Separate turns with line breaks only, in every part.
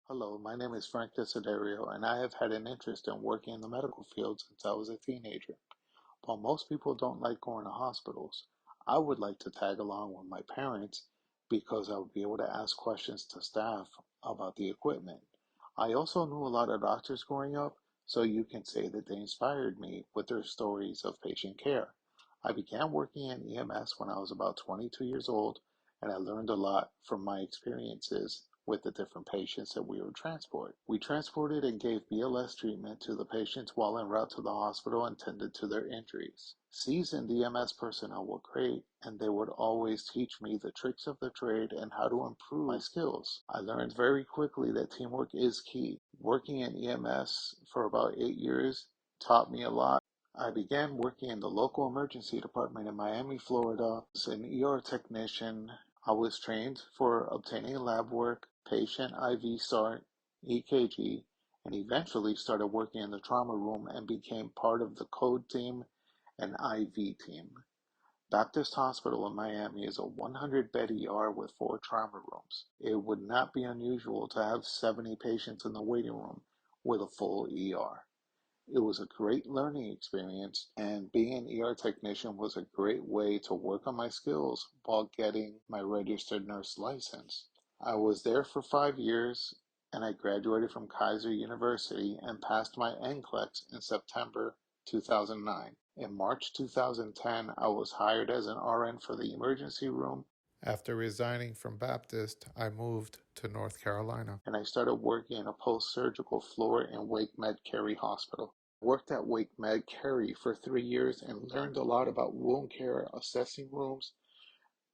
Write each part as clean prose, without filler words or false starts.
Hello, my name is Frank Desiderio, and I have had an interest in working in the medical field since I was a teenager. While most people don't like going to hospitals, I would like to tag along with my parents because I would be able to ask questions to staff about the equipment. I also knew a lot of doctors growing up, so you can say that they inspired me with their stories of patient care. I began working in EMS when I was about 22 years old, and I learned a lot from my experiences with the different patients that we would transport. We transported and gave BLS treatment to the patients while en route to the hospital and tended to their injuries. Seasoned EMS personnel were great, and they would always teach me the tricks of the trade and how to improve my skills. I learned very quickly that teamwork is key. Working in EMS for about 8 years taught me a lot. I began working in the local emergency department in Miami, Florida as an ER technician. I was trained for obtaining lab work, patient IV start, EKG, and eventually started working in the trauma room and became part of the code team and IV team. Baptist Hospital in Miami is a 100-bed ER with 4 trauma rooms. It would not be unusual to have 70 patients in the waiting room with a full ER. It was a great learning experience, and being an ER technician was a great way to work on my skills while getting my registered nurse license. I was there for 5 years, and I graduated from Kaiser University and passed my NCLEX in September 2009. In March 2010, I was hired as an RN for the emergency room. After resigning from Baptist, I moved to North Carolina, and I started working in a post-surgical floor in Wake Med Cary Hospital. I worked at Wake Med Cary for 3 years and learned a lot about wound care, assessing rooms,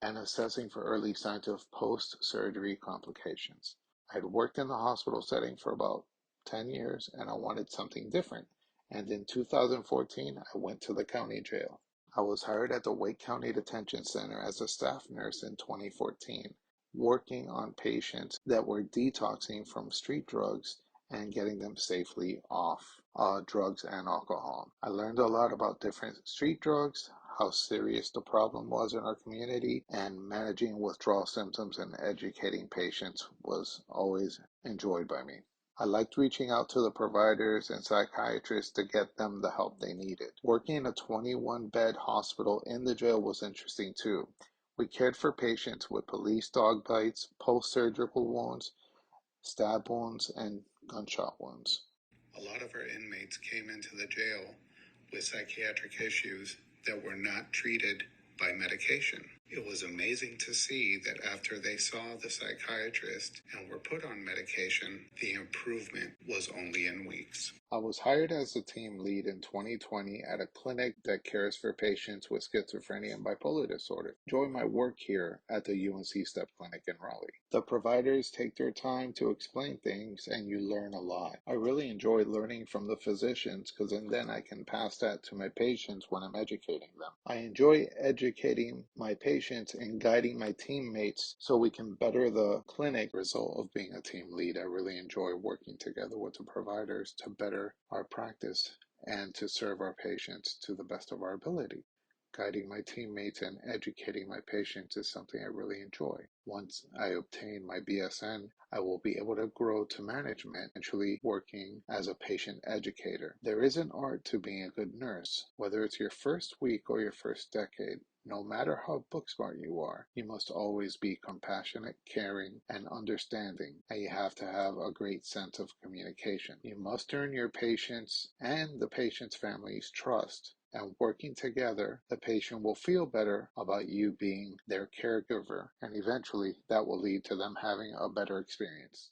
and assessing for early signs of post-surgery complications. I had worked in the hospital setting for about 10 years, and I wanted something different. And in 2014, I went to the county jail. I was hired at the Wake County Detention Center as a staff nurse in 2014, working on patients that were detoxing from street drugs and getting them safely off drugs and alcohol. I learned a lot about different street drugs, how serious the problem was in our community, and managing withdrawal symptoms and educating patients was always enjoyed by me. I liked reaching out to the providers and psychiatrists to get them the help they needed. Working in a 21-bed hospital in the jail was interesting too. We cared for patients with police dog bites, post-surgical wounds, stab wounds, and gunshot wounds. A lot of our inmates came into the jail with psychiatric issues that were not treated by medication. It was amazing to see that after they saw the psychiatrist and were put on medication, the improvement was only in weeks. I was hired as a team lead in 2020 at a clinic that cares for patients with schizophrenia and bipolar disorder. I enjoy my work here at the UNCW clinic in Raleigh. The providers take their time to explain things and you learn a lot. I really enjoy learning from the physicians because then I can pass that to my patients when I'm educating them. I enjoy educating my patients and guiding my teammates so we can better the clinic result of being a team lead. I really enjoy working together with the providers to better our practice and to serve our patients to the best of our ability. Guiding my teammates and educating my patients is something I really enjoy. Once I obtain my BSN, I will be able to grow to management, eventually working as a patient educator. There is an art to being a good nurse, whether it's your first week or your first decade. No matter how book smart you are, you must always be compassionate, caring, and understanding, and you have to have a great sense of communication. You must earn your patients and the patient's family's trust, and working together, the patient will feel better about you being their caregiver, and eventually that will lead to them having a better experience.